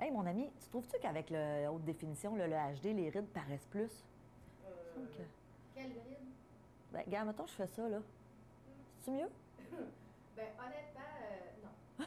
Hey, mon ami, tu trouves-tu qu'avec la haute définition, le HD, les rides paraissent plus? Quelle ride? Ben, regarde, mettons, je fais ça, là. C'est-tu mieux? Ben, honnêtement, non.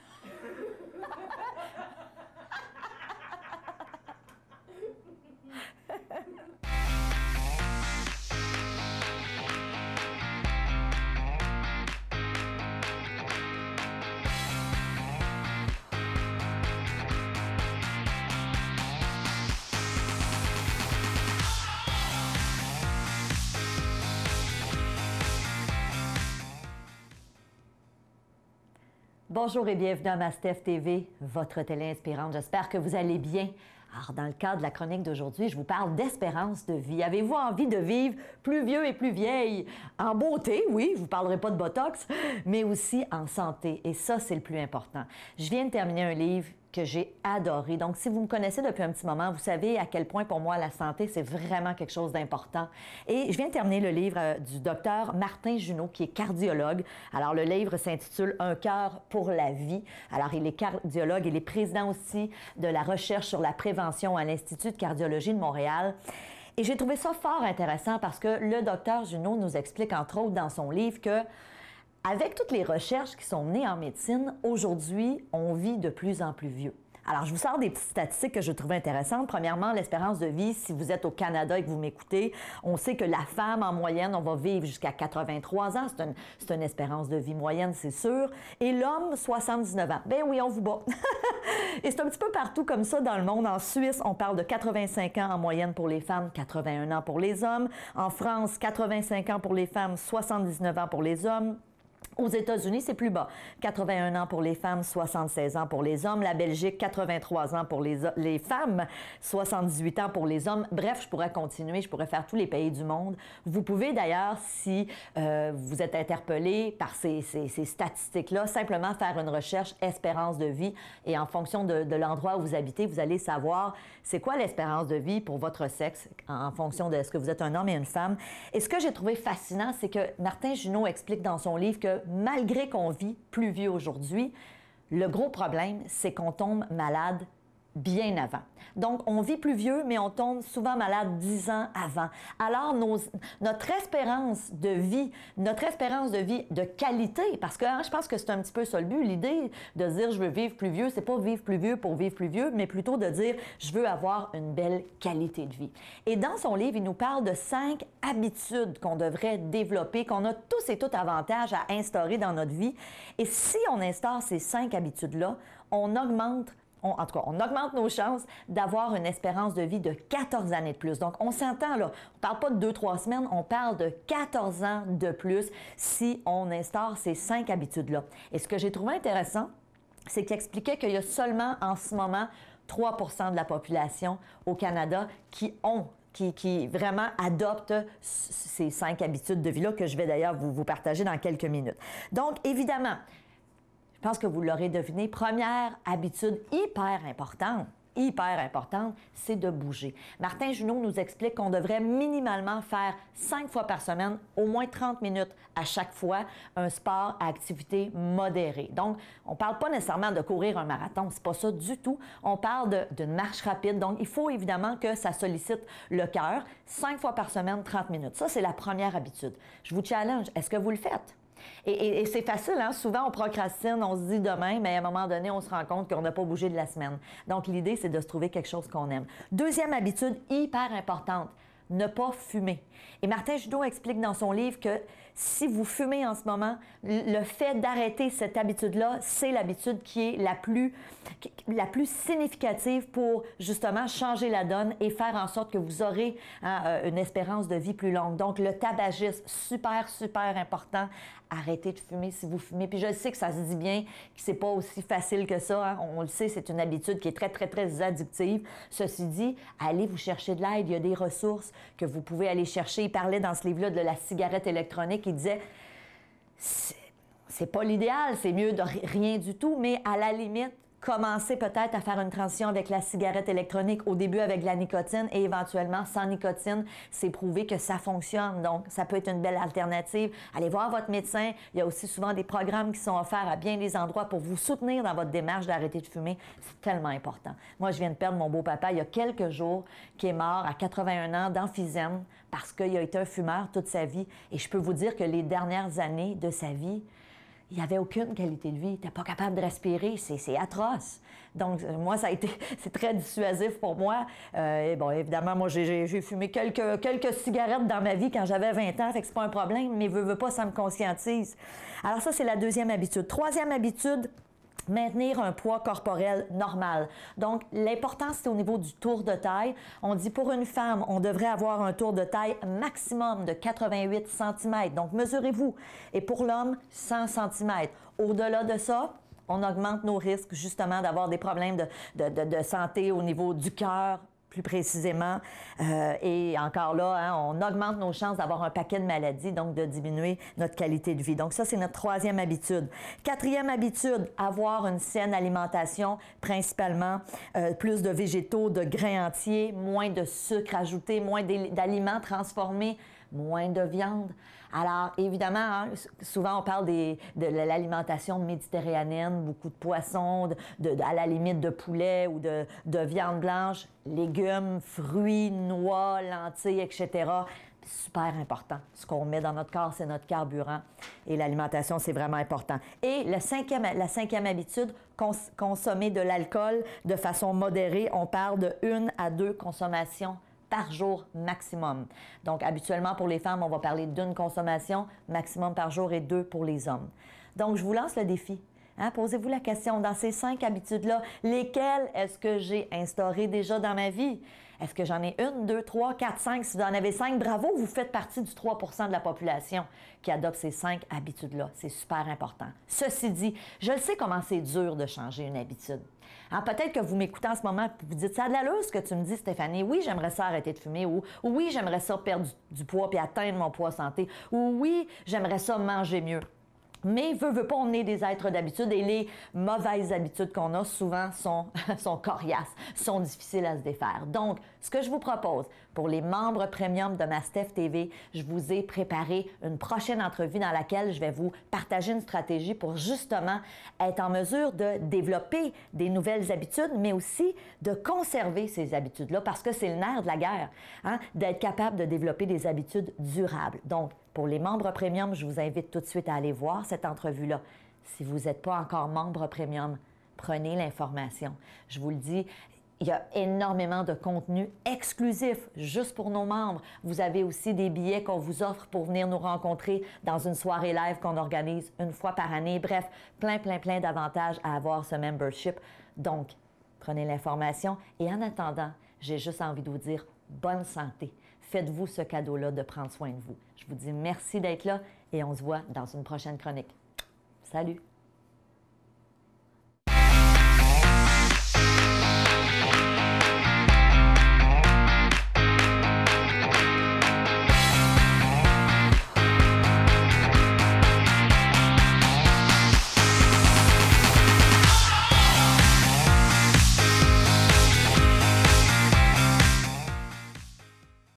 Bonjour et bienvenue à Mastef TV, votre télé inspirante. J'espère que vous allez bien. Alors, dans le cadre de la chronique d'aujourd'hui, je vous parle d'espérance de vie. Avez-vous envie de vivre plus vieux et plus vieille? En beauté, oui, je ne vous parlerai pas de Botox, mais aussi en santé. Et ça, c'est le plus important. Je viens de terminer un livre que j'ai adoré. Donc, si vous me connaissez depuis un petit moment, vous savez à quel point pour moi la santé, c'est vraiment quelque chose d'important. Et je viens de terminer le livre du docteur Martin Junot, qui est cardiologue. Alors, le livre s'intitule « Un cœur pour la vie ». Alors, il est cardiologue, il est président aussi de la recherche sur la prévention à l'Institut de cardiologie de Montréal. Et j'ai trouvé ça fort intéressant parce que le docteur Junot nous explique, entre autres, dans son livre que avec toutes les recherches qui sont menées en médecine, aujourd'hui, on vit de plus en plus vieux. Alors, je vous sors des petites statistiques que je trouve intéressantes. Premièrement, l'espérance de vie, si vous êtes au Canada et que vous m'écoutez, on sait que la femme, en moyenne, on va vivre jusqu'à 83 ans. C'est une espérance de vie moyenne, c'est sûr. Et l'homme, 79 ans. Ben oui, on vous bat. Et c'est un petit peu partout comme ça dans le monde. En Suisse, on parle de 85 ans en moyenne pour les femmes, 81 ans pour les hommes. En France, 85 ans pour les femmes, 79 ans pour les hommes. Aux États-Unis, c'est plus bas. 81 ans pour les femmes, 76 ans pour les hommes. La Belgique, 83 ans pour les femmes, 78 ans pour les hommes. Bref, je pourrais continuer, je pourrais faire tous les pays du monde. Vous pouvez d'ailleurs, si vous êtes interpellé par ces statistiques-là, simplement faire une recherche espérance de vie et en fonction de l'endroit où vous habitez, vous allez savoir c'est quoi l'espérance de vie pour votre sexe en fonction de est-ce que vous êtes un homme et une femme. Et ce que j'ai trouvé fascinant, c'est que Martin Junot explique dans son livre que malgré qu'on vit plus vieux aujourd'hui, le gros problème, c'est qu'on tombe malade bien avant. Donc, on vit plus vieux, mais on tombe souvent malade 10 ans avant. Alors, notre espérance de vie de qualité, parce que je pense que c'est un petit peu ça le but, l'idée de dire je veux vivre plus vieux, c'est pas vivre plus vieux pour vivre plus vieux, mais plutôt de dire je veux avoir une belle qualité de vie. Et dans son livre, il nous parle de 5 habitudes qu'on devrait développer, qu'on a tous et toutes avantage à instaurer dans notre vie. Et si on instaure ces 5 habitudes-là, on augmente nos chances d'avoir une espérance de vie de 14 années de plus. Donc, on s'entend là, on parle pas de 2-3 semaines, on parle de 14 ans de plus si on instaure ces 5 habitudes-là. Et ce que j'ai trouvé intéressant, c'est qu'il expliquait qu'il y a seulement en ce moment 3 % de la population au Canada qui vraiment adoptent ces 5 habitudes de vie-là que je vais d'ailleurs vous partager dans quelques minutes. Donc, évidemment, je pense que vous l'aurez deviné, première habitude hyper importante, c'est de bouger. Martin Junot nous explique qu'on devrait minimalement faire 5 fois par semaine, au moins 30 minutes à chaque fois, un sport à activité modérée. Donc, on ne parle pas nécessairement de courir un marathon, c'est pas ça du tout. On parle d'une marche rapide. Donc, il faut évidemment que ça sollicite le cœur. 5 fois par semaine, 30 minutes. Ça, c'est la première habitude. Je vous challenge, est-ce que vous le faites? Et c'est facile, hein? Souvent on procrastine, on se dit demain, mais à un moment donné, on se rend compte qu'on n'a pas bougé de la semaine. Donc l'idée, c'est de se trouver quelque chose qu'on aime. Deuxième habitude hyper importante, ne pas fumer. Et Martin Junot explique dans son livre que si vous fumez en ce moment, le fait d'arrêter cette habitude-là, c'est l'habitude qui est la plus significative pour justement changer la donne et faire en sorte que vous aurez une espérance de vie plus longue. Donc, le tabagisme, super, super important. Arrêtez de fumer si vous fumez. Puis je sais que ça se dit bien, que c'est pas aussi facile que ça. Hein? On le sait, c'est une habitude qui est très, très, très addictive. Ceci dit, allez vous chercher de l'aide. Il y a des ressources que vous pouvez aller chercher. Il parlait dans ce livre-là de la cigarette électronique. Il disait, c'est pas l'idéal, c'est mieux de rien du tout, mais à la limite, commencer peut-être à faire une transition avec la cigarette électronique, au début avec de la nicotine et éventuellement sans nicotine. C'est prouvé que ça fonctionne, donc ça peut être une belle alternative. Allez voir votre médecin. Il y a aussi souvent des programmes qui sont offerts à bien des endroits pour vous soutenir dans votre démarche d'arrêter de fumer. C'est tellement important. Moi, je viens de perdre mon beau-papa il y a quelques jours, qui est mort à 81 ans d'emphysème parce qu'il a été un fumeur toute sa vie. Et je peux vous dire que les dernières années de sa vie, il n'y avait aucune qualité de vie. Il n'était pas capable de respirer. C'est atroce. Donc, moi, c'est très dissuasif pour moi. Et bon, évidemment, moi, j'ai fumé quelques cigarettes dans ma vie quand j'avais 20 ans, fait que c'est pas un problème, mais veux pas, ça me conscientise. Alors ça, c'est la deuxième habitude. Troisième habitude, maintenir un poids corporel normal. Donc, l'important, c'est au niveau du tour de taille. On dit pour une femme, on devrait avoir un tour de taille maximum de 88 cm. Donc, mesurez-vous. Et pour l'homme, 100 cm. Au-delà de ça, on augmente nos risques justement d'avoir des problèmes de santé au niveau du cœur, plus précisément. Et encore là, hein, on augmente nos chances d'avoir un paquet de maladies, donc de diminuer notre qualité de vie. Donc ça, c'est notre troisième habitude. Quatrième habitude, avoir une saine alimentation, principalement plus de végétaux, de grains entiers, moins de sucre ajouté, moins d'aliments transformés, moins de viande. Alors, évidemment, hein, souvent on parle de l'alimentation méditerranéenne, beaucoup de poissons, à la limite de poulet ou de viande blanche, légumes, fruits, noix, lentilles, etc. Super important. Ce qu'on met dans notre corps, c'est notre carburant. Et l'alimentation, c'est vraiment important. Et la cinquième habitude, consommer de l'alcool de façon modérée. On parle de 1 à 2 consommations par jour maximum. Donc, habituellement, pour les femmes, on va parler d'une consommation maximum par jour et 2 pour les hommes. Donc, je vous lance le défi. Hein? Posez-vous la question, dans ces 5 habitudes-là, lesquelles est-ce que j'ai instaurées déjà dans ma vie? Est-ce que j'en ai 1, 2, 3, 4, 5? Si vous en avez 5, bravo, vous faites partie du 3 % de la population qui adopte ces 5 habitudes-là. C'est super important. Ceci dit, je le sais comment c'est dur de changer une habitude. Alors, peut-être que vous m'écoutez en ce moment et vous dites, ça a de l'allure ce que tu me dis, Stéphanie. Oui, j'aimerais ça arrêter de fumer. Ou oui, j'aimerais ça perdre du poids puis atteindre mon poids santé. Ou oui, j'aimerais ça manger mieux. Mais veut pas, on est des êtres d'habitude et les mauvaises habitudes qu'on a souvent sont coriaces, sont difficiles à se défaire. Donc, ce que je vous propose, pour les membres premium de Mastef TV, je vous ai préparé une prochaine entrevue dans laquelle je vais vous partager une stratégie pour justement être en mesure de développer des nouvelles habitudes, mais aussi de conserver ces habitudes-là parce que c'est le nerf de la guerre, hein, d'être capable de développer des habitudes durables. Donc, pour les membres premium, je vous invite tout de suite à aller voir cette entrevue-là. Si vous n'êtes pas encore membre premium, prenez l'information. Je vous le dis, il y a énormément de contenu exclusif juste pour nos membres. Vous avez aussi des billets qu'on vous offre pour venir nous rencontrer dans une soirée live qu'on organise une fois par année. Bref, plein d'avantages à avoir ce membership. Donc, prenez l'information. Et en attendant, j'ai juste envie de vous dire bonne santé. Faites-vous ce cadeau-là de prendre soin de vous. Je vous dis merci d'être là et on se voit dans une prochaine chronique. Salut!